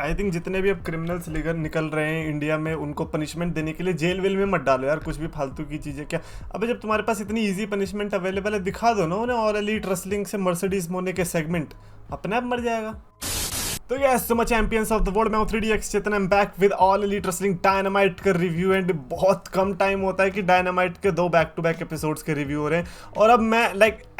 I think जितने भी अब क्रिमिनल्स निकल रहे हैं इंडिया में, उनको पनिशमेंट देने के लिए जेल वेल में मत डालो यार, कुछ भी फालतू की चीज़ें। क्या अबे जब तुम्हारे पास इतनी इजी पनिशमेंट अवेलेबल है, दिखा दो ना उन्हें ऑल एलीट रेसलिंग से मर्सिडीज मोने के सेगमेंट, अपने आप मर जाएगा। तो yes so much champions of the world, मैं हूं 3DX Chetan, I am back with all Elite wrestling dynamite का रिव्यू। एंड बहुत कम टाइम होता है कि डायनामाइट के 2 बैक टू बैक एपिसोड्स के रिव्यू हो रहे हैं। और अब मैं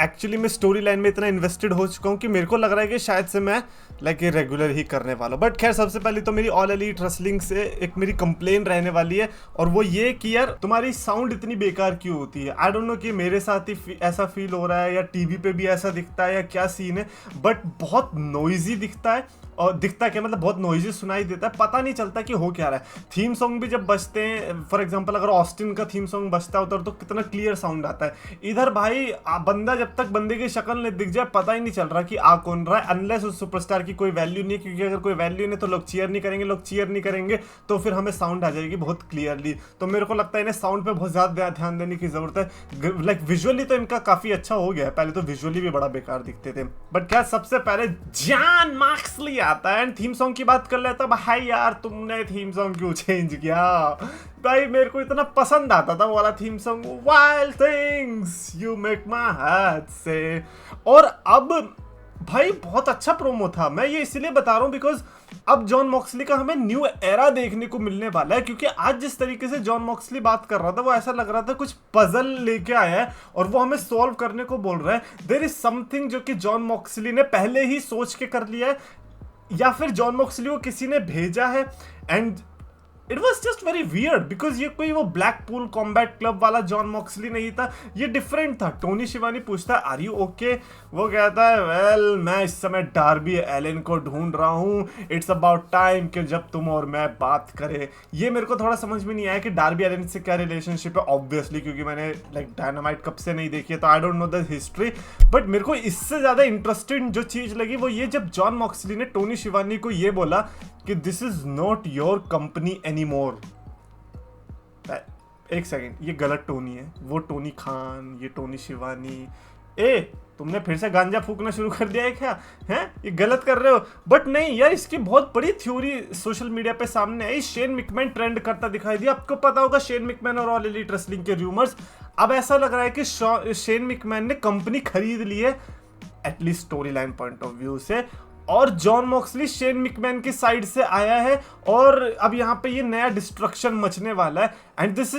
एक्चुअली मैं स्टोरी लाइन में इतना इन्वेस्टेड हो चुका हूं कि मेरे को लग रहा है कि शायद से मैं ये रेगुलर ही करने वाला हूँ। बट खैर, सबसे पहले तो मेरी ऑल एलीट रेसलिंग से एक मेरी कंप्लेन रहने वाली है, और वो ये कि यार तुम्हारी साउंड इतनी बेकार क्यों होती है। आई डोंट नो कि मेरे साथ ही ऐसा फील हो रहा है या टीवी पे भी ऐसा दिखता है या क्या सीन है, बट बहुत नॉइजी दिखता है। और दिखता क्या मतलब, बहुत नॉइजी सुनाई देता है, पता नहीं चलता कि हो क्या रहा है। थीम सॉन्ग भी जब बजते हैं, फॉर एग्जांपल अगर ऑस्टिन का थीम सॉन्ग बजता है उधर, तो कितना क्लियर साउंड आता है। इधर भाई बंदा जब तक बंदे की शक्ल नहीं दिख जाए, पता ही नहीं चल रहा कि आ कौन रहा है, अनलेस उस सुपरस्टार की कोई वैल्यू नहीं है। क्योंकि अगर कोई वैल्यू नहीं तो लोग चीयर नहीं करेंगे, लोग चीयर नहीं करेंगे तो फिर हमें साउंड आ जाएगी बहुत क्लियरली। तो मेरे को लगता है इन्हें साउंड पे बहुत ज्यादा ध्यान देने की जरूरत है। विजुअली तो इनका काफी अच्छा हो गया है, पहले तो विजुअली भी बड़ा बेकार दिखते थे। बट क्या सबसे पहले जॉन मॉक्सली आता है एंड थीम सॉन्ग की बात कर लेता है। भाई यार तुमने थीम सॉन्ग क्यों चेंज किया भाई? मेरे को इतना पसंद आता था वो वाला theme song, wild things you make my heart से। और अब भाई बहुत अच्छा प्रोमो था। मैं ये इसलिए बता रहा हूँ बिकॉज अब जॉन मॉक्सली का हमें न्यू एरा देखने को मिलने वाला है। क्योंकि आज जिस तरीके से जॉन मॉक्सली बात कर रहा था, वो ऐसा लग रहा था कुछ पजल लेके आया है और वो हमें सॉल्व करने को बोल रहा है। देयर इज समथिंग जो कि जॉन मॉक्सली ने पहले ही सोच के कर लिया है, या फिर जॉन मॉक्सली को किसी ने भेजा है। And it was just very weird because ये कोई वो ब्लैकपूल कॉम्बैट क्लब वाला जॉन मॉक्सली नहीं था, ये डिफरेंट था। टोनी शिवानी पूछता है आर यू ओके, वो कहता है वेल मैं इस समय डार्बी एलन को ढूंढ रहा हूँ, इट्स अबाउट टाइम कि जब तुम और मैं बात करें। ये मेरे को थोड़ा समझ में नहीं आया कि डार्बी एलन से क्या रिलेशनशिप है, ऑब्वियसली क्योंकि मैंने डायनामाइट कब से नहीं देखी है, तो आई don't know the history. But मेरे को इससे ज्यादा इंटरेस्टिंग जो चीज लगी वो ये, जब जॉन मॉक्सली ने टोनी शिवानी को ये बोला कि this is not your company any more. एक सेकेंड, ये गलत टोनी है, वो टोनी खान, ये टोनी शिवानी। तुमने फिर से गांजा फूकना शुरू कर दिया है क्या? हैं, ये गलत कर रहे हो। बट नहीं यार, इसकी बहुत बड़ी थ्योरी सोशल मीडिया पे सामने आई। शेन मिकमैन ट्रेंड करता दिखाई दिया। आपको पता होगा शेन मिकमैन और ऑल एलीट रेसलिंग के रूमर्स। अब ऐसा लग रहा है कि शेन मिकमैन ने कंपनी खरीद ली है, at least story line point of view से। और जॉन मॉक्सली शेन मिकमैन की साइड से आया है, और अब यहाँ पे ये नया डिस्ट्रक्शन मचने वाला है। And this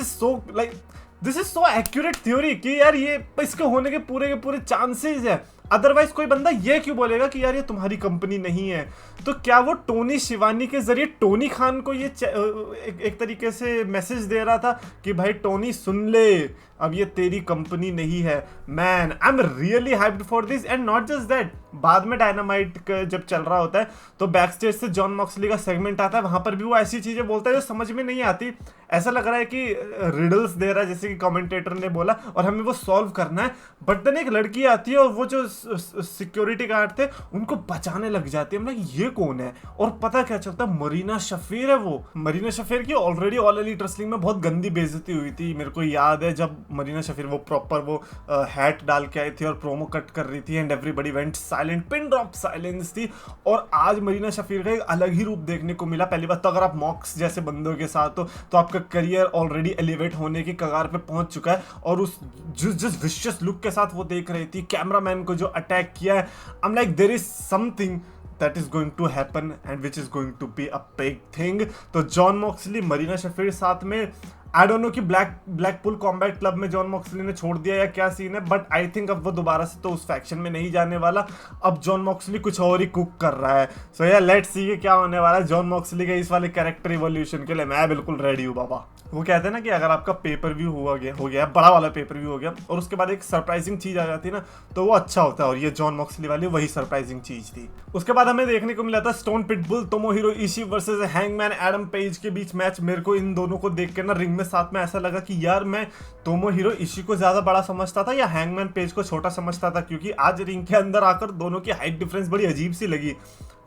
is so accurate theory कि यार ये इसके होने के पूरे चांसेस है। अदरवाइज कोई बंदा ये क्यों बोलेगा कि यार ये तुम्हारी कंपनी नहीं है? तो क्या वो टोनी शिवानी के जरिए टोनी खान को ये एक तरीके से मैसेज दे रहा था कि भाई टोनी सुन ले, अब ये तेरी कंपनी नहीं है। Man I am really hyped for this. And not just that, बाद में डायनामाइट जब चल रहा होता है तो बैक स्टेज से जॉन मॉक्सली का सेगमेंट आता है, वहां पर भी वो ऐसी चीजें बोलता है जो समझ में नहीं आती। ऐसा लग रहा है कि रिडल्स दे रहा है, जैसे कि कमेंटेटर ने बोला, और हमें वो सॉल्व करना है। बट देन एक लड़की आती है और वो जो सिक्योरिटी गार्ड थे उनको बचाने लग जाती है। मतलब ये कौन है? और पता क्या चलता है, मरीना शफीर है। वो मरीना शफीर की ऑलरेडी ऑल एलीट रेसलिंग में बहुत गंदी बेइज्जती हुई थी। मेरे को याद है जब मरीना शफीर वो प्रॉपर वो हैट डाल के आई थी और प्रोमो कट कर रही थी, and everybody went silent, pin drop silence थी। और आज मरीना शफीर का एक अलग ही रूप देखने को मिला। पहली बात तो अगर आप मॉक्स जैसे बंदों के साथ हो तो आपका करियर ऑलरेडी एलिवेट होने की कगार पे पहुंच चुका है, और उस जिस विशियस लुक के साथ वो देख रही थी, कैमरामैन को जो अटैक किया है, I am like there is something that is going to happen and which is going to be a big thing। तो जॉन मॉक्सली मरीना शफीर साथ में, आई डोंट नो कि ब्लैकपूल कॉम्बैट क्लब में जॉन मॉक्सली ने छोड़ दिया या क्या सीन है, बट आई थिंक अब वो दोबारा से तो उस फैक्शन में नहीं जाने वाला। अब जॉन मॉक्सली कुछ और ही कुक कर रहा है। सो यार लेट्स सी ये क्या होने वाला है जॉन मॉक्सली के इस वाले कैरेक्टर इवोल्यूशन के लिए। मैं बिल्कुल रेडी हूँ बाबा। वो कहते हैं ना कि अगर आपका पेपर व्यू हो गया बड़ा वाला पेपर व्यू हो गया, और उसके बाद एक सरप्राइजिंग चीज आ जाती है ना, तो वो अच्छा होता है। और ये जॉन मॉक्सली वाली वही सरप्राइजिंग चीज थी। उसके बाद हमें देखने को मिला था Stone Pitbull Tomohiro Ishii versus Hangman Adam Page के बीच मैच। मेरे को इन दोनों को देख के ना रिंग में साथ में ऐसा लगा कि यार मैं तोमोहिरो इशी को ज्यादा बड़ा समझता था या हैंगमैन पेज को छोटा समझता था, क्योंकि आज रिंग के अंदर आकर दोनों की हाइट डिफरेंस बड़ी अजीब सी लगी।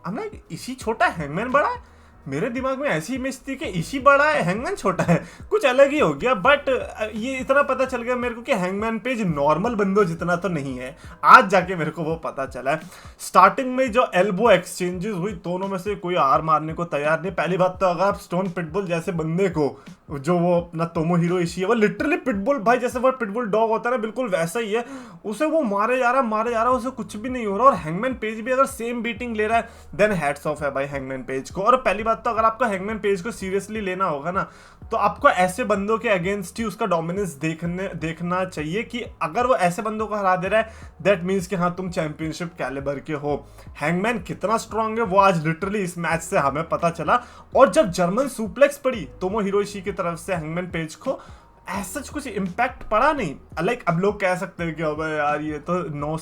हमने इशी छोटा हैंगमैन बड़ा है, मेरे दिमाग में ऐसी इमेज थी कि इशी बड़ा है, हैंगमैन छोटा है, कुछ अलग ही हो गया। बट ये इतना पता चल गया मेरे को कि हैंगमैन पेज नॉर्मल बंदों जितना तो नहीं है, आज जाके मेरे को वो पता चला है। स्टार्टिंग में जो एल्बो एक्सचेंजेस हुई, दोनों में से कोई हार मारने को तैयार नहीं। पहली बात तो अगर आप स्टोन पिटबुल जैसे बंदे को, जो वो अपना तोमोहिरो इशी है, वो लिटरली पिटबुल भाई, जैसे वो पिटबुल डॉग होता है ना, बिल्कुल वैसा ही है, उसे वो मारे जा रहा, उसे कुछ भी नहीं हो रहा। और हैंगमैन पेज भी अगर सेम बीटिंग ले रहा है, देन हैट्स ऑफ है भाई हैंगमैन पेज को। और पहली बात तो अगर आपको हैंगमैन पेज को सीरियसली लेना होगा ना, तो आपको ऐसे बंदों के अगेंस्ट ही उसका डोमिनेंस देखना चाहिए कि अगर वो ऐसे बंदों को हरा दे रहा है, दैट मीन्स कि हाँ तुम चैंपियनशिप कैलिबर के हो। हैंगमैन कितना स्ट्रांग है वो आज लिटरली इस मैच से हमें पता चला। और जब जर्मन सुप्लेक्स पड़ी तोमोहिरो इशी की तरफ से हैंगमैन पेज को, ऐसा कुछ इम्पैक्ट पड़ा नहीं। लाइक अब लोग कह सकते हैं कि अबे यार ये तो नो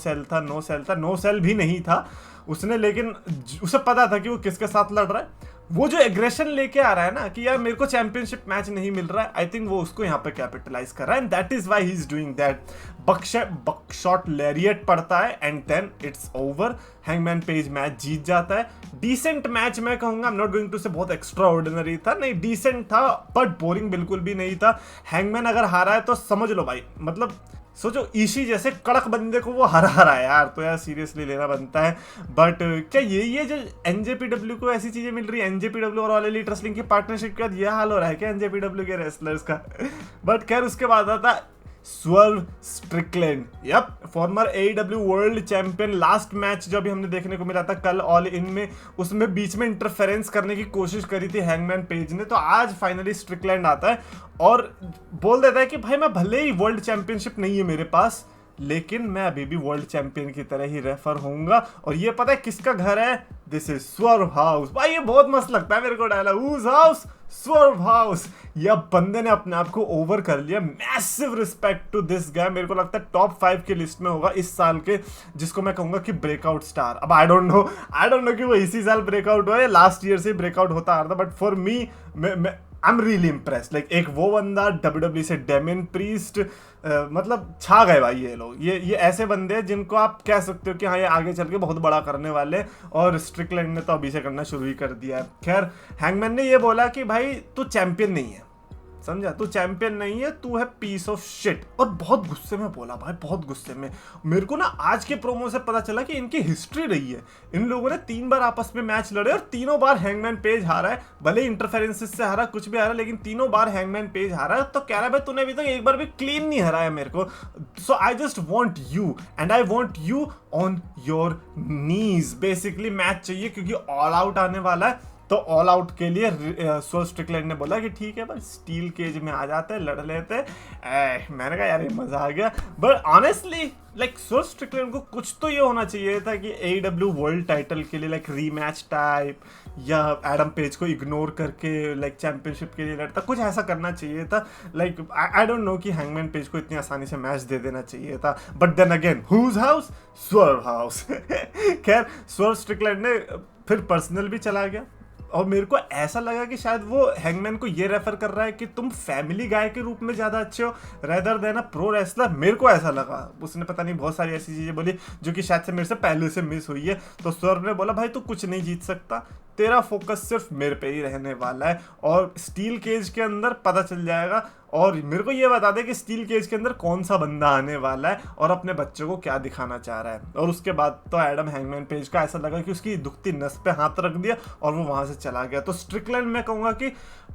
सेल भी नहीं था उसने, लेकिन उसे पता था कि वो किसके साथ लड़ रहा है। वो जो एग्रेशन लेके आ रहा है ना कि यार मेरे को चैंपियनशिप मैच नहीं मिल रहा है, आई थिंक वो उसको यहाँ पे कैपिटलाइज कर रहा है, and that is why he is doing that. Buckshot Lariat पड़ता है and then it's over. Hangman Page match जीत जाता है। डिसेंट मैच मैं कहूंगा, I am not going to say बहुत एक्स्ट्रा ऑर्डिनरी था, नहीं डिसेंट था, बट बोरिंग बिल्कुल भी नहीं था। हैंगमैन अगर हारा है तो समझ लो भाई, मतलब सोचो ईशी जैसे कड़क बंदे को वो हरा रहा है यार, तो यार सीरियसली लेना बनता है। बट क्या ये जो एनजेपीडब्ल्यू को ऐसी चीजें मिल रही है, एनजेपीडब्ल्यू और ऑल एलीट रेसलिंग की पार्टनरशिप के बाद यह हाल हो रहा है क्या एनजेपीडब्ल्यू के रेसलर्स का? बट खैर उसके बाद आता Swerve Strickland, yup, former AEW world champion. Last match जो अभी हमने देखने को मिला था कल ऑल इन में, उसमें बीच में इंटरफेरेंस करने की कोशिश करी थी हैंगमैन पेज ने, तो आज फाइनली स्ट्रिकलैंड आता है और बोल देता है कि भाई मैं भले ही वर्ल्ड चैंपियनशिप नहीं है मेरे पास, लेकिन मैं अभी भी वर्ल्ड चैंपियन की तरह ही रेफर होऊंगा। और ये पता है किसका घर है? This is Swerve house. भाई ये बहुत मस्त लगता है मेरे को dialogue, whose house? Swerve house. यह बंदे ने अपने आप को ओवर कर लिया। Massive respect to this guy. मेरे को लगता है टॉप 5 की लिस्ट में होगा इस साल के, जिसको मैं कहूंगा कि ब्रेकआउट स्टार। अब आई डोंट नो कि वो इसी साल ब्रेकआउट हुआ है, लास्ट ईयर से ब्रेकआउट होता आ रहा था, but for me I am really impressed. Like एक वो बंदा WWE से डेमिन प्रीस्ट, मतलब छा गए भाई ये लोग। ये ऐसे बंदे हैं जिनको आप कह सकते हो कि हाँ ये आगे चल के बहुत बड़ा करने वाले, और स्ट्रिकलैंड ने तो अभी से करना शुरू ही कर दिया है। खैर हैंगमैन ने ये बोला कि भाई तू चैंपियन नहीं है, समझा, तू चैंपियन नहीं है, तू है पीस ऑफ शिट। और बहुत गुस्से में बोला भाई, बहुत गुस्से में। मेरे को ना आज के प्रोमो से पता चला कि इनकी हिस्ट्री रही है, इन लोगों ने 3 बार आपस में मैच लड़े और तीनों बार हैंगमैन पेज हारा है। भले इंटरफेरेंसेस से हारा, कुछ भी हारा, लेकिन तीनों बार हैंगमैन पेज हारा है। तो कह रहा है भाई तूने अभी तक एक बार भी क्लीन नहीं हराया मेरे को, so I just want you and I want you on your knees. Basically match चाहिए क्योंकि ऑल आउट आने वाला है। तो ऑल आउट के लिए स्वर्व स्ट्रिकलैंड ने बोला कि ठीक है भाई स्टील केज में आ जाते हैं, लड़ लेते हैं। मैंने कहा यार ये मजा आ गया। But honestly like swerve Strickland को कुछ तो ये होना चाहिए था कि AEW वर्ल्ड टाइटल के लिए लाइक रीमैच टाइप, या एडम पेज को इग्नोर करके लाइक चैंपियनशिप के लिए लड़ता, कुछ ऐसा करना चाहिए था। लाइक आई डोंट नो कि हैंगमैन पेज को इतनी आसानी से मैच दे देना चाहिए था। But then again whose house? Swerve house. खैर स्वर्व स्ट्रिकलैंड ने फिर पर्सनल भी चला गया, और मेरे को ऐसा लगा कि शायद वो हैंगमैन को ये रेफर कर रहा है कि तुम फैमिली गाय के रूप में ज़्यादा अच्छे हो rather than a pro wrestler. मेरे को ऐसा लगा, उसने पता नहीं बहुत सारी ऐसी चीज़ें बोली जो कि शायद से मेरे से पहले से मिस हुई है। तो स्वर्व ने बोला भाई तू कुछ नहीं जीत सकता, तेरा फोकस सिर्फ मेरे पे ही रहने वाला है, और स्टील केज के अंदर पता चल जाएगा। और मेरे को ये बता दे कि स्टील केज के अंदर कौन सा बंदा आने वाला है और अपने बच्चों को क्या दिखाना चाह रहा है। और उसके बाद तो एडम हैंगमैन पेज का ऐसा लगा कि उसकी दुखती नस पे हाथ रख दिया और वो वहां से चला गया। तो स्ट्रिकलैंड मैं कहूंगा कि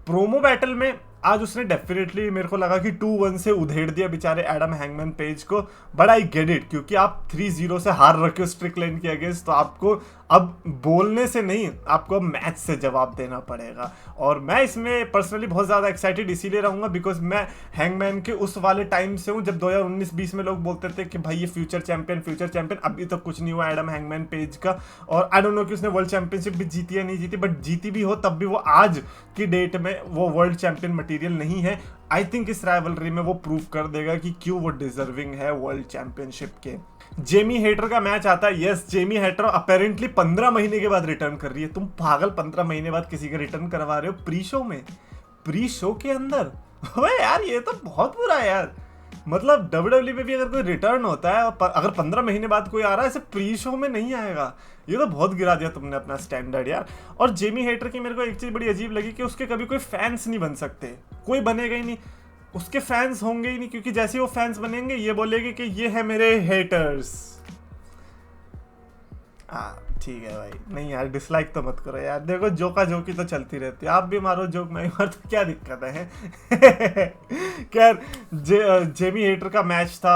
प्रोमो बैटल में आज उसने डेफिनेटली मेरे को लगा कि 2-1 से उधेड़ दिया बेचारे एडम हैंगमैन पेज को। बट आई गेट इट, क्योंकि आप 3-0 से हार रखे हो स्ट्रिकलैंड के अगेंस्ट, तो आपको अब बोलने से नहीं, आपको अब मैच से जवाब देना पड़ेगा। और मैं इसमें पर्सनली बहुत ज़्यादा एक्साइटेड इसीलिए रहूँगा बिकॉज मैं हैंगमैन के उस वाले टाइम से हूँ जब 2019-20 में लोग बोलते थे कि भाई ये फ्यूचर चैंपियन। अभी तक कुछ नहीं हुआ एडम हैंगमैन पेज का। और आई डोंट नो कि उसने वर्ल्ड चैंपियनशिप भी जीती या नहीं जीती, बट जीती भी हो तब भी वो आज की डेट में वो वर्ल्ड चैंपियन मटीरियल नहीं है। आई थिंक इस राइवलरी में वो प्रूव कर देगा कि क्यों वो डिजर्विंग है वर्ल्ड चैंपियनशिप के। जेमी हेटर का मैच आता है। यस, जेमी हेटर अपेरेंटली 15 महीने के बाद रिटर्न कर रही है। तुम पागल, 15 महीने बाद किसी का रिटर्न करवा रहे हो प्री शो में, प्री शो के अंदर? ओए यार ये तो बहुत बुरा है यार। मतलब WWE पे भी अगर कोई रिटर्न होता है अगर 15 महीने बाद कोई आ रहा है ऐसे प्री शो में नहीं आएगा, ये तो बहुत गिरा दिया तुमने अपना स्टैंडर्ड यार। और जेमी हेटर की मेरे को एक चीज बड़ी अजीब लगी कि उसके कभी कोई फैंस नहीं बन सकते, कोई बनेगा ही नहीं, उसके फैंस होंगे ही नहीं, क्योंकि जैसे ही वो फैंस बनेंगे ये बोलेंगे कि ये है मेरे हेटर्स। हाँ ठीक है भाई, नहीं यार डिसलाइक तो मत करो यार, देखो जोका जोकी तो चलती रहती है, आप भी मारो जोक मैं भी मारो तो क्या दिक्कत है। खैर जेमी हेटर का मैच था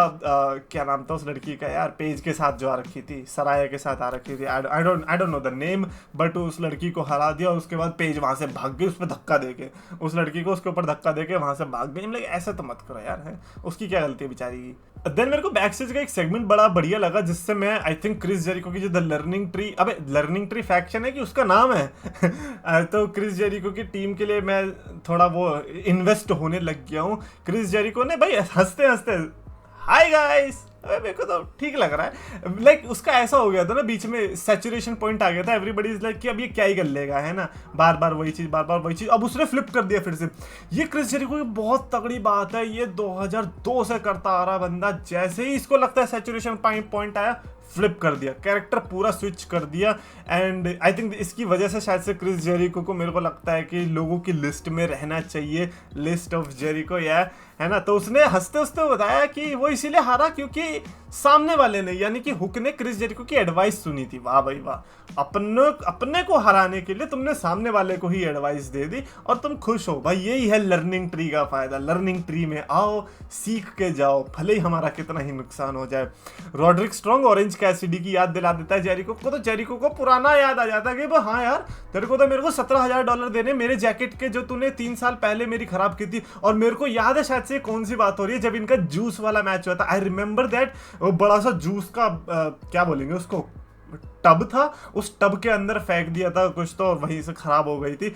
क्या नाम था उस लड़की का यार, पेज के साथ जो आ रखी थी, सराया के साथ आ रखी थी, आई don't know the name, but उस लड़की को हरा दिया। उसके बाद पेज वहां से भाग गई, उस पर धक्का देके, उस लड़की को उसके ऊपर धक्का देके वहां से भाग गई। मतलब ऐसा तो मत करो यार, है उसकी क्या गलती है बेचारी की। देन मेरे को बैक स्टेज का एक सेगमेंट बड़ा बढ़िया लगा, जिससे मैं आई थिंक क्रिस जेरिको की जो द लर्निंग ट्री, अबे लर्निंग ट्री फैक्शन है कि उसका नाम है। तो क्रिस जेरिको की टीम के लिए मैं थोड़ा वो इन्वेस्ट होने लग गया हूँ। क्रिस जेरिको ने भाई हंसते हंसते हाय गाइस, अबे मेरे को तो ठीक लग रहा है। लाइक उसका ऐसा हो गया था ना, बीच में सैचुरेशन पॉइंट आ गया था, एवरीबॉडी इज लाइक कि अब ये क्या ही कर लेगा, है ना, बार बार वही चीज, बार बार वही चीज। अब उसने फ्लिप कर दिया फिर से। ये क्रिस जेरिको की बहुत तगड़ी बात है, ये 2002 से करता आ रहा बंदा, जैसे ही इसको लगता है सैचुरेशन पॉइंट आया, फ्लिप कर दिया, कैरेक्टर पूरा स्विच कर दिया। एंड आई थिंक इसकी वजह से शायद से क्रिस जेरिको को मेरे को लगता है कि लोगों की लिस्ट में रहना चाहिए, लिस्ट ऑफ जेरिको, या है ना। तो उसने हंसते हंसते बताया कि वो इसीलिए हारा क्योंकि सामने वाले ने, यानी कि हुक ने क्रिस जेरिको की एडवाइस सुनी थी। वाह भाई वाह, अपने को हराने के लिए तुमने सामने वाले को ही एडवाइस दे दी और तुम खुश हो भाई। यही है लर्निंग ट्री का फायदा, लर्निंग ट्री में आओ, सीख के जाओ, भले ही हमारा कितना ही नुकसान हो जाए। रॉड्रिक स्ट्रॉन्ग ऑरेंज कैसिडी की याद दिला देता है जेरिको को, तो जेरिको को पुराना याद आ जाता है कि हाँ यार तेरे को तो मेरे को $17,000 देने मेरे जैकेट के, जो तूने 3 साल पहले मेरी खराब की थी। और मेरे को याद है शायद से कौन सी बात हो रही है, जब इनका जूस वाला मैच हुआ था, आई रिमेंबर दैट, वो बड़ा सा जूस का क्या बोलेंगे उसको, टब था, उस टब के अंदर फेंक दिया था कुछ तो, वहीं से खराब हो गई थी।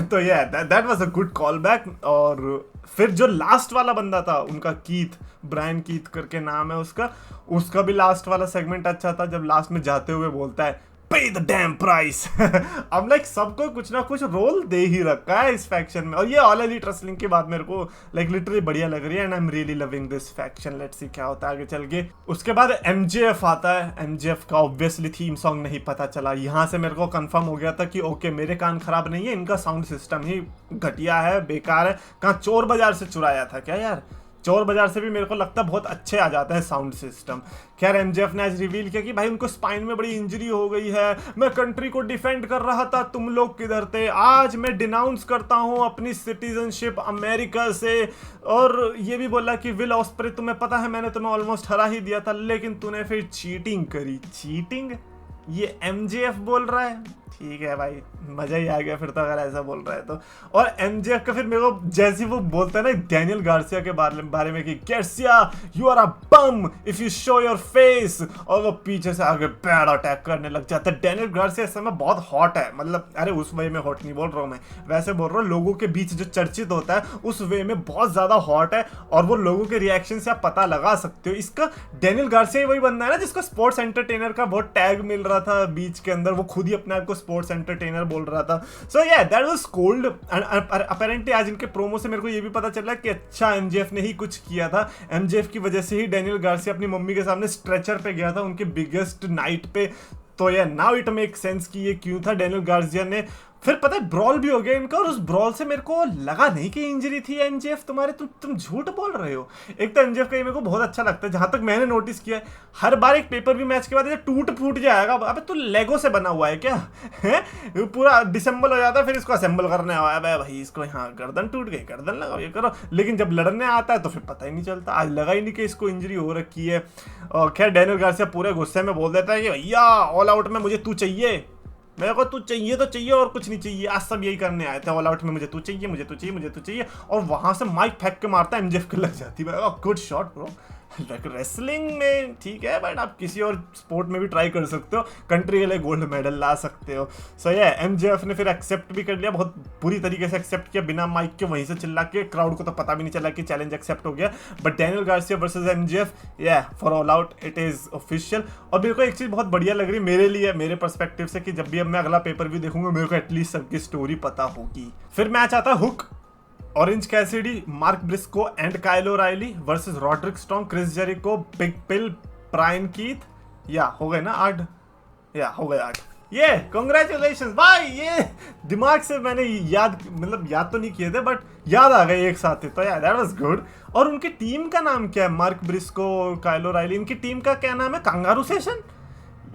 तो ये that was a good call back. और फिर जो लास्ट वाला बंदा था उनका, कीथ, ब्रायन कीथ करके नाम है उसका भी लास्ट वाला सेगमेंट अच्छा था, जब लास्ट में जाते हुए बोलता है पे द डैम प्राइस। अब लाइक सबको कुछ ना कुछ रोल दे ही रखा है इस फैक्शन में। और ये ऑल एलीट रेसलिंग की बात मेरे को लाइक लिटरली बढ़िया लग रही है, and I am really loving this faction. Let's see क्या होता है आगे चल के। उसके बाद एमजेएफ आता है, एमजेएफ का ऑब्वियसली थीम सॉन्ग नहीं पता चला। यहाँ से मेरे को कंफर्म हो गया था कि ओके मेरे कान खराब नहीं है, इनका साउंड सिस्टम ही घटिया है, बेकार है। कहाँ चोर बाजार से चुराया था क्या यार? चोर बाजार से भी मेरे को लगता है बहुत अच्छे आ जाता है साउंड सिस्टम। खैर एमजेएफ ने आज रिवील किया कि भाई उनको स्पाइन में बड़ी इंजरी हो गई है, मैं कंट्री को डिफेंड कर रहा था, तुम लोग किधर थे, आज मैं डिनाउंस करता हूं अपनी सिटीजनशिप अमेरिका से। और ये भी बोला कि विल ऑस्प्रे, तुम्हें पता है मैंने तुम्हें ऑलमोस्ट हरा ही दिया था, लेकिन तूने फिर चीटिंग करी। चीटिंग? ये एमजेएफ बोल रहा है? ठीक है भाई, मजा ही आ गया फिर तो अगर ऐसा बोल रहा है तो। और एमजेएफ का फिर मेरे को जैसे वो बोलता है ना डैनियल गार्सिया के बारे में कि Garcia you are a bum if you show your face, और वो पीछे से आगे बैड अटैक करने लग जाता है। डैनियल गार्सिया इस समय बहुत हॉट है, मतलब अरे उस वे में हॉट नहीं बोल रहा हूँ मैं, वैसे बोल रहा हूँ लोगों के बीच जो चर्चित होता है उस वे में बहुत ज्यादा हॉट है। और वो लोगों के रिएक्शन से आप पता लगा सकते हो। इसका डैनियल गार्सिया वही बंदा है ना जिसको स्पोर्ट्स एंटरटेनर का बहुत टैग मिल रहा था बीच के अंदर, वो खुद ही अपने आप को स्पोर्ट्स एंटरटेनर बोल रहा था। सो या दैट वाज कोल्ड। अपेरेंटली आज इनके प्रोमो से मेरे को ये भी पता चला कि अच्छा एमजेएफ ने ही कुछ किया था, एमजेएफ की वजह से ही डैनियल गार्सिया अपनी मम्मी के सामने स्ट्रेचर पे गया था उनके बिगेस्ट नाइट पे। तो या नाउ इट मेक सेंस कि ये क्यों था डैनियल गार्सिया ने। फिर पता है ब्रॉल भी हो गया इनका, और उस ब्रॉल से मेरे को लगा नहीं कि इंजरी थी एमजेएफ तुम्हारे, तुम झूठ बोल रहे हो। एक तो एमजेएफ का ये मेरे को बहुत अच्छा लगता है, जहां तक मैंने नोटिस किया है हर बार एक पेपर भी मैच के बाद टूट फूट जाएगा। अबे तू लेगो से बना हुआ है क्या? है पूरा डिसेंबल हो जाता है, फिर इसको असेंबल करने आया भाई, इसको यहाँ गर्दन टूट गई, गर्दन लगाओ, ये करो। लेकिन जब लड़ने आता है तो फिर पता ही नहीं चलता। आज लगा ही नहीं कि इसको इंजरी हो रखी है। और खैर डैनियल गार्सिया पूरे गुस्से में बोल देता है कि भैया ऑल आउट में मुझे तू चाहिए, मेरे को तू चाहिए तो चाहिए और कुछ नहीं चाहिए। आज सब यही करने आए थे ऑल आउट में, मुझे तू चाहिए, मुझे तू चाहिए, मुझे तू चाहिए। और वहां से माइक फेंक के मारता है, एमजेएफ के लग जाती है। Good shot bro. रेसलिंग में ठीक है बट आप किसी और स्पोर्ट में भी ट्राई कर सकते हो, कंट्री के लिए गोल्ड मेडल ला सकते हो। सो ये एमजेएफ ने फिर एक्सेप्ट भी कर लिया, बहुत बुरी तरीके से एक्सेप्ट किया, बिना माइक के वहीं से चिल्ला के। क्राउड को तो पता भी नहीं चला कि चैलेंज एक्सेप्ट हो गया। But Daniel Garcia versus MJF, या For All Out it is official. और मेरे को एक चीज बहुत बढ़िया लग रही है मेरे लिए, मेरे पर्सपेक्टिव से, कि जब भी अब मैं अगला पेपर व्यू देखूंगा मेरे को एटलीस्ट सबकी स्टोरी पता होगी। फिर मैच आता है Hook Orange Cassidy, Mark Briscoe and Kyle O'Reilly versus Roderick Strong, Chris Jericho, Big Bill, Bryan Keith. या हो गए ना 8? या हो गए 8। ये कॉन्ग्रेचुलेशन भाई, ये दिमाग से मैंने याद तो नहीं किए थे बट याद आ गए एक साथ ही, तो यार दैट वाज गुड। और उनकी टीम का नाम क्या है? मार्क ब्रिस्को, काइल ओराइली, इनकी टीम का क्या नाम है? Kangaroo session.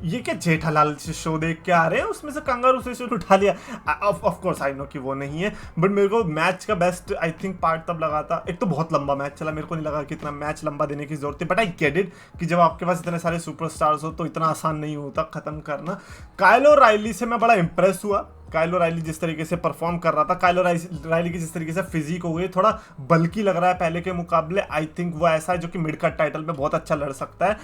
ये क्या जेठालाल शो देख के आ रहे हैं, उसमें से कंगारू सेशन उठा लिया? ऑफ कोर्स आई नो कि वो नहीं है, बट मेरे को मैच का बेस्ट आई थिंक पार्ट तब लगा था। एक तो बहुत लंबा मैच चला, मेरे को नहीं लगा कि इतना मैच लंबा देने की जरूरत है, बट आई गेट इट कि जब आपके पास इतने सारे सुपरस्टार्स हो तो इतना आसान नहीं होता खत्म करना। काइल ओराइली से मैं बड़ा इंप्रेस हुआ। काइल ओराइली जिस तरीके से परफॉर्म कर रहा था, काइल ओराइली की जिस तरीके से फिजिक हो गई, थोड़ा बल्कि लग रहा है पहले के मुकाबले। आई थिंक वो ऐसा है जो कि मिड कट टाइटल में बहुत अच्छा लड़ सकता है।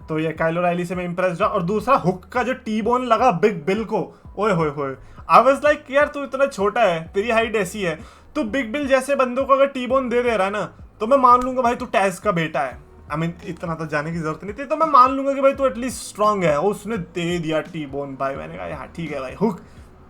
तो ये काइल ओराइली से मैं इंप्रेस रहा। और दूसरा हुक का जो टी बोन लगा बिग बिल को, ओए होए होए, आई वाज लाइक यार तू इतना छोटा है, तेरी हाइट ऐसी है, तू बिग बिल जैसे बंदों को अगर टी बोन दे रहा है ना, तो मैं मान लूंगा भाई तू टैज का बेटा है। आई मीन इतना तो जाने की जरूरत नहीं थी, तो मैं मान लूंगा कि भाई तू एटलीस्ट स्ट्रांग है। उसने दे दिया टी बोन भाई, मैंने कहा हाँ ठीक है भाई, हुक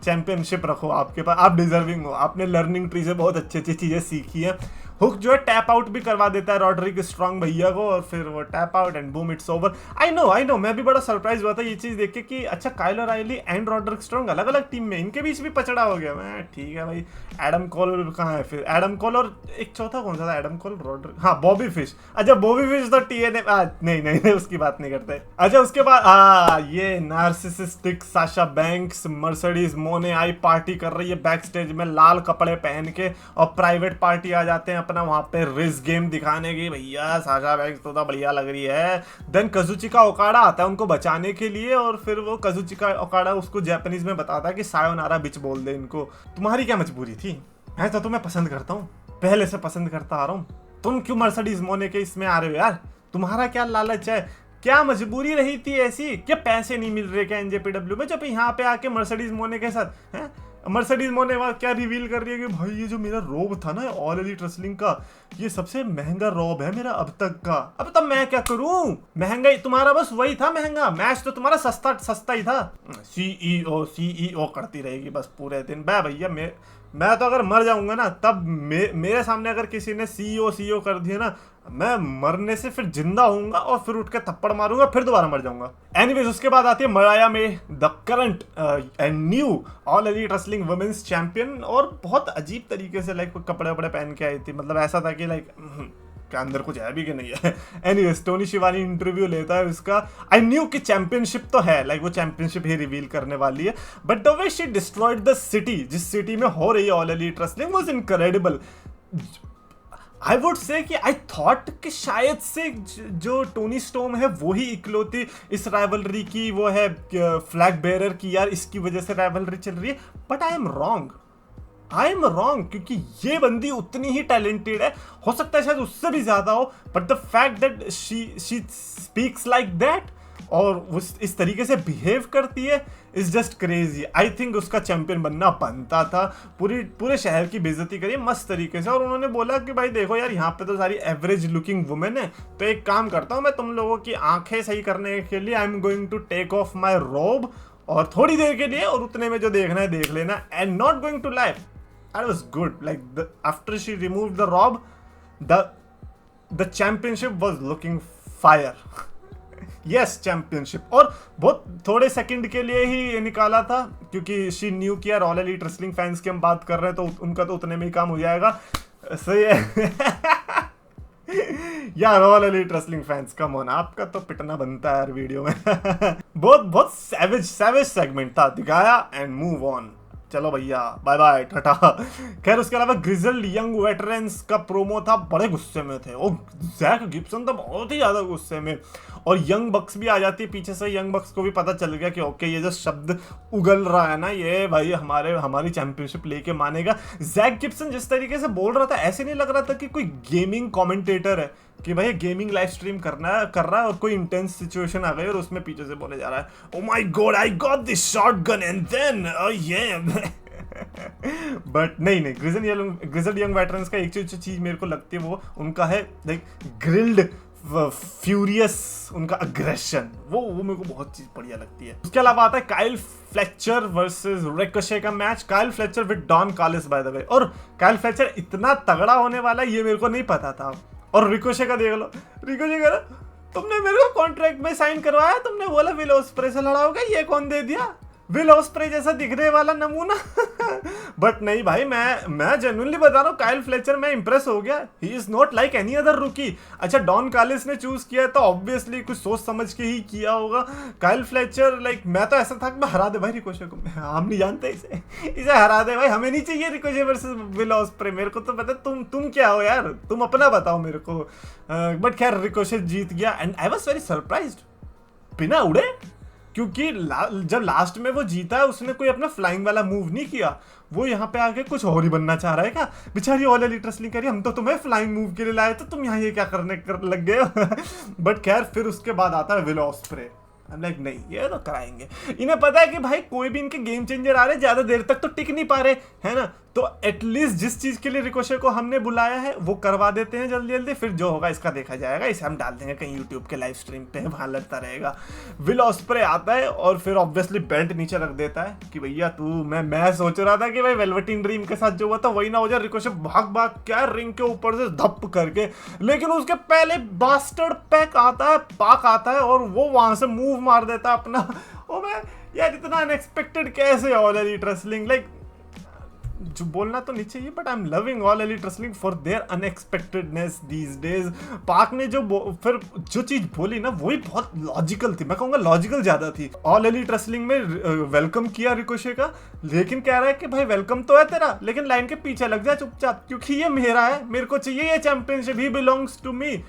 चैंपियनशिप रखो आपके पास, आप डिजर्विंग हो, आपने लर्निंग ट्री से बहुत अच्छी अच्छी चीजें सीखी है। हुक जो है टैप आउट भी करवा देता है रॉड्रिक स्ट्रॉन्ग भैया को, और फिर वो tap out and boom it's over. I know मैं भी बड़ा सरप्राइज हुआ था ये चीज देख के कि अच्छा Kyle O'Reilly and Rodrick strong अलग अलग टीम में, इनके बीच भी पचड़ा हो गया। मैं ठीक है भाई, एडम कोल कहाँ है फिर? एडम कोल और एक चौथा कौन सा था? एडम कोल, रॉड्रिक, हाँ बॉबी फिश। अच्छा बॉबी फिश तो TNA नहीं उसकी बात नहीं करते। अच्छा उसके बाद ये नार्सिसिस्टिक साशा बैंक्स, मर्सिडीज मोने आई पार्टी कर रही है बैक स्टेज में लाल कपड़े पहन के, और प्राइवेट पार्टी आ जाते हैं अपना वहां पे रिस गेम दिखाने की। भैया साशा बैंक्स तो बढ़िया लग रही है। देन काजुचिका ओकाडा आता है उनको बचाने के लिए, और फिर वो काजुचिका ओकाडा उसको जापानीज में बताता है कि सायोनारा बिच बोल दे इनको। तुम्हारी क्या मजबूरी थी? मैं तो तुम्हें पसंद करता हूँ, पहले से पसंद करता आ रहा हूँ, तुम क्यों मर्सिडीज मोने के इसमें आ रहे हो यार? तुम्हारा क्या लालच है? क्या मजबूरी रही थी ऐसी? क्या पैसे नहीं मिल रहे क्या NJPW में, जब यहाँ पे आके मर्सिडीज मोने के साथ हैं? मर्सिडीज मोने क्या रिवील कर रही है कि भाई ये जो मेरा रोब था ना ऑल एलीट रेसलिंग का, ये सबसे महंगा रोब है मेरा अब तक का। अब तब मैं क्या करूं? महंगा ही तुम्हारा बस वही था महंगा, मैच तो तुम्हारा सस्ता ही था। CEO करती रहेगी बस पूरे दिन। भैया मैं तो अगर मर जाऊंगा ना, तब मेरे सामने अगर किसी ने CEO कर दिया ना, मैं मरने से फिर जिंदा होऊंगा और फिर उठ के थप्पड़ मारूंगा, फिर दोबारा मर जाऊंगा। एनीवेज उसके बाद आती है मराया में, the current and new All Elite Wrestling women's champion, और बहुत अजीब तरीके से लाइक कपड़े वपड़े पहन के आई थी। मतलब ऐसा था कि लाइक के अंदर कुछ है भी कि नहीं है। एनीवेज टोनी शिवानी इंटरव्यू लेता है उसका। आई न्यू कि चैंपियनशिप तो है, लाइक वो चैंपियनशिप ही रिवील करने वाली है, but the way she destroyed the city, जिस सिटी में हो रही है all Elite wrestling, was incredible. I would say कि आई थॉट कि शायद से जो टोनी स्टॉर्म है वो ही इकलौती इस राइवलरी की वो है फ्लैग बेरर की, यार इसकी वजह से राइवलरी चल रही है, बट आई एम रॉन्ग क्योंकि ये बंदी उतनी ही टैलेंटेड है, हो सकता है शायद उससे भी ज्यादा हो, but the fact that she speaks like that और वो इस तरीके से बिहेव करती है is just crazy. I think उसका चैंपियन बनना बनता था। पूरे शहर की बेइज्जती करी मस्त तरीके से, और उन्होंने बोला कि भाई देखो यार यहाँ पे तो सारी एवरेज लुकिंग वुमेन है, तो एक काम करता हूँ मैं तुम लोगों की आंखें सही करने के लिए I am going to take off my robe, और थोड़ी देर के लिए, और उतने में जो देखना है देख लेना, and not going to life. That was good. Like after she removed the robe, the championship was looking fire. Yes, championship. और बहुत थोड़े सेकंड के लिए ही निकाला था, क्योंकि she knew कि यार ऑल एलीट रेसलिंग फैंस की हम बात कर रहे हैं, तो उनका तो उतने में ही काम हो जाएगा। सही है। यार ऑल एलीट रेसलिंग फैंस कम होना, आपका तो पिटना बनता है यार वीडियो में। बहुत सैवेज सेगमेंट था, दिखाया एंड मूव ऑन। चलो भैया बाय बाय टाटा। खैर उसके अलावा ग्रिजल्ड यंग वेटरन्स का प्रोमो था, बड़े गुस्से में थे। और जैक गिब्सन तो बहुत ही ज्यादा गुस्से में, और यंग बक्स भी आ जाती है पीछे से। यंग बक्स को भी पता चल गया कि ओके ये जो शब्द उगल रहा है ना, ये भाई हमारी चैंपियनशिप लेके मानेगा। जैक गिब्सन जिस तरीके से बोल रहा था, ऐसे नहीं लग रहा था कि कोई गेमिंग कमेंटेटर है कि भाई गेमिंग लाइव स्ट्रीम कर रहा है और कोई इंटेंस सिचुएशन आ गई और उसमें पीछे से बोले जा रहा है, oh my God I got this shotgun and then ये। बट नहीं ग्रिजल्ड यंग वेटरन्स का एक चीज मेरे को लगती है वो उनका है लाइक ग्रिल्ड फ्यूरियस उनका अग्रेशन, वो मेरे को बहुत चीज बढ़िया लगती है। उसके अलावा आता है काइल फ्लेचर वर्सेस रिकोशे का match, Kyle Fletcher with Don Callis by the way. और काइल फ्लेचर इतना तगड़ा होने वाला है ये मेरे को नहीं पता था। और रिकोशे का देख लो, रिकोशे कह रहा तुमने मेरे को कॉन्ट्रैक्ट में साइन करवाया, तुमने बोला विल ओस्प्रे से लड़ाओगे, ये कौन दे दिया? विल ओस्प्रे जैसा दिखने वाला नमूना। बट नहीं भाई, मैं जेन्युइनली बता रहा हूँ, काइल फ्लेचर मैं इंप्रेस हो गया। He is not like any other रूकी। अच्छा डॉन कार्लिस ने चूज किया है तो ऑब्वियसली कुछ सोच समझ के ही किया होगा। काइल फ्लेचर लाइक मैं तो ऐसा था कि मैं हरा दे भाई रिकोशे को, हम नहीं जानते इसे हरा दे भाई, हमें नहीं चाहिए रिकोशे वर्सेस विल ओस्प्रे। मेरे को तो पता तुम क्या हो यार, तुम अपना बताओ मेरे को। बट खैर रिकोशे जीत गया and I was very surprised, बिना उड़े। क्योंकि जब लास्ट में वो जीता है उसने कोई अपना फ्लाइंग वाला मूव नहीं किया, वो यहाँ पे आके कुछ और ही बनना चाह रहा है क्या? बेचारी ऑल एलीट रेसलिंग करी, हम तो तुम्हें फ्लाइंग मूव के लिए लाए तो तुम यहाँ ये क्या करने लग गए हो? बट खैर फिर उसके बाद आता है विल ओस्प्रे। लाइक नहीं ये तो कराएंगे, इन्हें पता है कि भाई कोई भी इनके गेम चेंजर आ रहे ज्यादा देर तक तो टिक नहीं पा रहे है ना, तो एटलीस्ट जिस चीज के लिए रिकोशे को हमने बुलाया है वो करवा देते हैं जल्दी जल्दी, फिर जो होगा इसका देखा जाएगा। इसे हम डाल देंगे कहीं यूट्यूब के लाइव स्ट्रीम पे, वहां लड़ता रहेगा। विल ओस्प्रे आता है और फिर ऑब्वियसली बेल्ट नीचे रख देता है कि भैया तू, मैं सोच रहा था कि भाई वेलवेटिन ड्रीम के साथ जो हुआ था वही ना हो जाए। रिकोशे भाग क्या रिंग के ऊपर से धप करके, लेकिन उसके पहले बास्टर्ड पैक आता है, पाक आता है और वो वहां से मूव मार देता है अपना। ओ मैं यार इतना अनएक्सपेक्टेड कैसे ऑल एलीट रेसलिंग, लाइक जो बोलना तो नहीं चाहिए but I am loving All Elite Wrestling for their unexpectedness these days. PAC ने फिर जो चीज बोली ना वही बहुत लॉजिकल थी, मैं कहूंगा लॉजिकल ज्यादा थी। ऑल एलीट रेसलिंग में वेलकम किया रिकोशे का, लेकिन कह रहा है कि भाई वेलकम तो है तेरा, लेकिन लाइन के पीछे लग जा चुपचाप, क्योंकि ये मेरा है, मेरे को चाहिए ये championship, he belongs to me.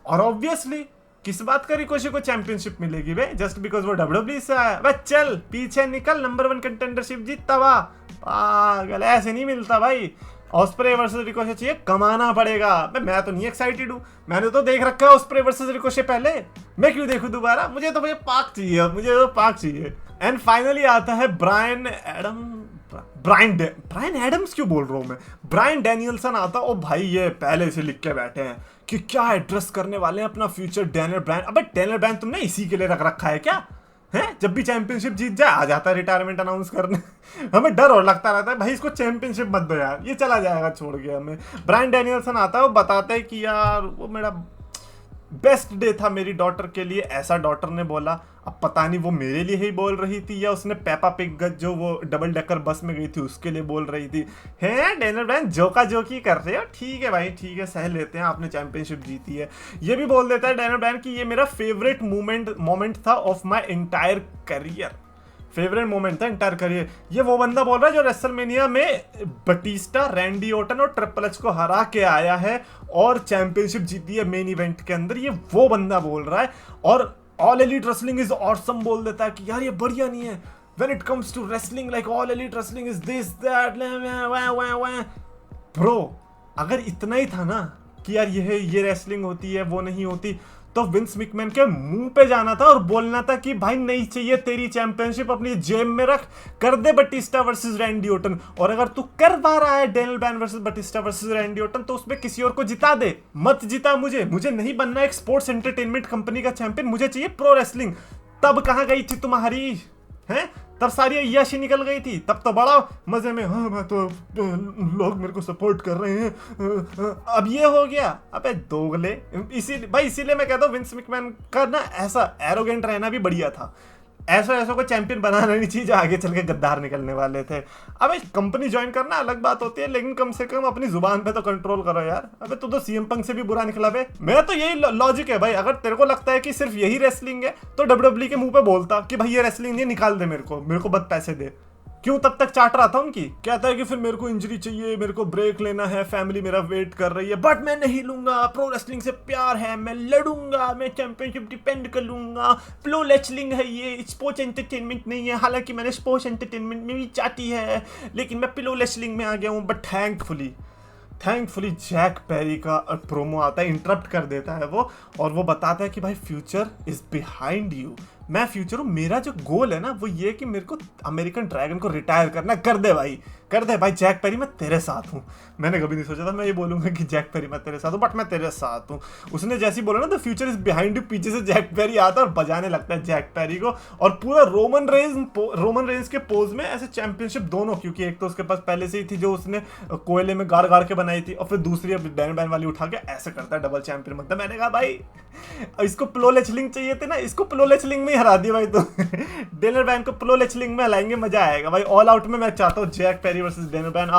और ऑब्वियसली किस बात का रिकोशे को चैंपियनशिप मिलेगी बे, जस्ट बिकॉज वो डब्ल्यूडब्ल्यूई से आया? बस चल पीछे निकल, नंबर 1 कंटेंडरशिप जीतता हुआ पागल, ऐसे नहीं मिलता भाई। ऑस्प्रे वर्सेस रिकोशे चाहिए, कमाना पड़ेगा। मैं तो नहीं एक्साइटेड हूँ, मैंने तो देख रखा है ऑस्प्रे वर्सेस रिकोशे पहले, मैं क्यों देखूं दोबारा? मुझे तो भैया पाक चाहिए, मुझे तो पाक चाहिए। एंड फाइनली आता है ब्रायन एडम्स क्यों बोल रहा हूँ मैं, ब्रायन डैनियल्सन आता है। ओ भाई ये पहले से लिख के बैठे हैं कि क्या एड्रेस करने वाले हैं अपना फ्यूचर डैनियल ब्रायन। अबे डैनियल ब्रायन तुमने इसी के लिए रख रखा है क्या? है जब भी चैंपियनशिप जीत जाए आ जाता है रिटायरमेंट अनाउंस करने। हमें डर और लगता रहता है भाई इसको चैंपियनशिप मत दो यार, ये चला जाएगा छोड़ के हमें। ब्रायन डैनियल्सन आता है, वो बताता है कि यार वो मेरा बेस्ट डे था मेरी डॉटर के लिए, ऐसा डॉटर ने बोला। अब पता नहीं वो मेरे लिए ही बोल रही थी या उसने पेपा पिग जो वो डबल डेकर बस में गई थी उसके लिए बोल रही थी। हैं डैनियल ब्रायन जोकी कर रहे हो, ठीक है भाई ठीक है, सह लेते हैं, आपने चैंपियनशिप जीती है। ये भी बोल देता है डैनियल ब्रायन कि ये मेरा फेवरेट मोमेंट था of my entire career, favourite moment था इंटायर करियर। ये वो बंदा बोल रहा है जो रेसलमेनिया में बटिस्टा, रैंडी ऑर्टन और ट्रिपल एच को हरा के आया है और चैंपियनशिप जीती है मेन इवेंट के अंदर, ये वो बंदा बोल रहा है। और All Elite Wrestling is awesome बोल देता है कि यार ये बढ़िया नहीं है, when it comes to wrestling like All Elite Wrestling is this that. Bro अगर इतना ही था ना कि यार ये रेसलिंग होती है वो नहीं होती, तो विंस मैकमैन के मुंह पे जाना था और बोलना था कि भाई नहीं चाहिए तेरी चैंपियनशिप, अपनी जेब में रख, कर दे बटिस्टा वर्सेस रैंडी ऑर्टन। और अगर तू करवा रहा है Daniel Bryan versus Batista versus Randy Orton तो उसमें किसी और को जिता दे, मत जिता मुझे नहीं बनना एक स्पोर्ट्स एंटरटेनमेंट कंपनी का चैंपियन, मुझे चाहिए प्रो रेसलिंग। तब कहाँ गई थी तुम्हारी हैं, तब सारी अय्याशी निकल गई थी, तब तो बड़ा मजे में हाँ मैं तो लोग मेरे को सपोर्ट कर रहे हैं, अब ये हो गया। अबे दोगले, इसीलिए मैं कहता हूँ विंस मैकमैन का ना ऐसा एरोगेंट रहना भी बढ़िया था। ऐसा को चैंपियन बनाना नहीं चाहिए जो आगे चल के गद्दार निकलने वाले थे। अबे कंपनी ज्वाइन करना अलग बात होती है, लेकिन कम से कम अपनी जुबान पे तो कंट्रोल करो यार। अबे तू तो सीएम पंक से भी बुरा निकला बे। मेरा तो यही लॉजिक है भाई, अगर तेरे को लगता है कि सिर्फ यही रेसलिंग है तो डब्ल्यूडब्ल्यूई के मुंह पे बोलता कि भाई ये रेसलिंग नहीं, निकाल दे मेरे को बद पैसे दे। क्यों तब तक चाट रहा था उनकी? कहता है कि फिर मेरे को इंजरी चाहिए, मेरे को ब्रेक लेना है, फैमिली मेरा वेट कर रही है, बट मैं नहीं लूंगा, प्रो रेसलिंग से प्यार है, मैं लड़ूंगा, मैं चैंपियनशिप डिपेंड कर लूंगा। प्रो रेसलिंग है ये, स्पोर्ट्स एंटरटेनमेंट नहीं है, हालांकि मैंने स्पोर्ट्स एंटरटेनमेंट में भी चाहती है, लेकिन मैं प्रो रेसलिंग में आ गया हूँ। बट थैंकफुली जैक पेरी का प्रोमो आता है, इंटरप्ट कर देता है वो, और वो बताता है कि भाई फ्यूचर इज बिहाइंड यू, मैं फ्यूचर हूँ, मेरा जो गोल है ना वो ये कि मेरे को अमेरिकन ड्रैगन को रिटायर करना, कर दे भाई, कर दे भाई जैक पेरी, मैं तेरे साथ हूँ। मैंने कभी नहीं सोचा था मैं ये बोलूंगा कि जैक पेरी मैं तेरे साथ हूँ, बट मैं तेरे साथ हूँ। उसने जैसे ही बोला ना the future is behind you, पीछे से जैक पेरी आता है और बजाने लगता है जैक पेरी को, और पूरा रोमन रेंज के पोज में ऐसे चैंपियनशिप दोनों, क्योंकि एक तो उसके पास पहले से ही थी जो उसने कोयले में गाड़ गाड़ के बनाई थी, और फिर दूसरी अब डैन बैन वाली उठा के ऐसे करता है डबल चैंपियन बनता है। मैंने कहा भाई इसको प्लो लेचलिंग चाहिए थे ना, इसको प्लो लेचलिंग में ही हरा दिया भाई। तो डेनर बैन को प्लो लेचलिंग में हलाएंगे, मजा आएगा भाई। ऑल आउट में मैं चाहता हूँ जैक पेरी वर्सेस डेनर बैन।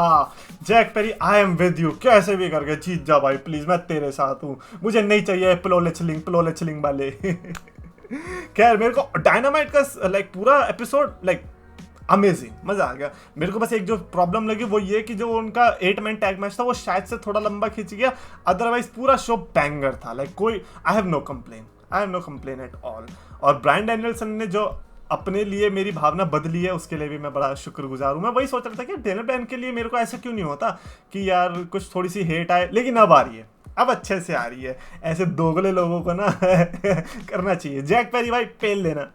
Jack Perry I am with you, कैसे भी करके जीत जा भाई प्लीज, मैं तेरे साथ हूँ, मुझे नहीं चाहिए प्लो लेचलिंग वाले। खैर मेरे को डायनामाइट का लाइक पूरा एपिसोड लाइक अमेजिंग, मजा आ गया। मेरे को बस एक जो प्रॉब्लम लगी वो ये कि जो उनका 8 मैन टैग मैच था वो शायद से थोड़ा लंबा खिंच गया, अदरवाइज पूरा शो बैंगर था। लाइक कोई I have no complain at all. और ब्रायन डैनियल्सन ने जो अपने लिए मेरी भावना बदली है उसके लिए भी मैं बड़ा शुक्रगुजार हूँ। मैं वही सोच रहा था कि डेनर बैन के लिए मेरे को ऐसा क्यों नहीं होता कि यार कुछ थोड़ी सी हेट आए, लेकिन अब आ रही है, अब अच्छे से आ रही है। ऐसे दोगले लोगों को ना करना चाहिए। जैक पेरी भाई पेल लेना।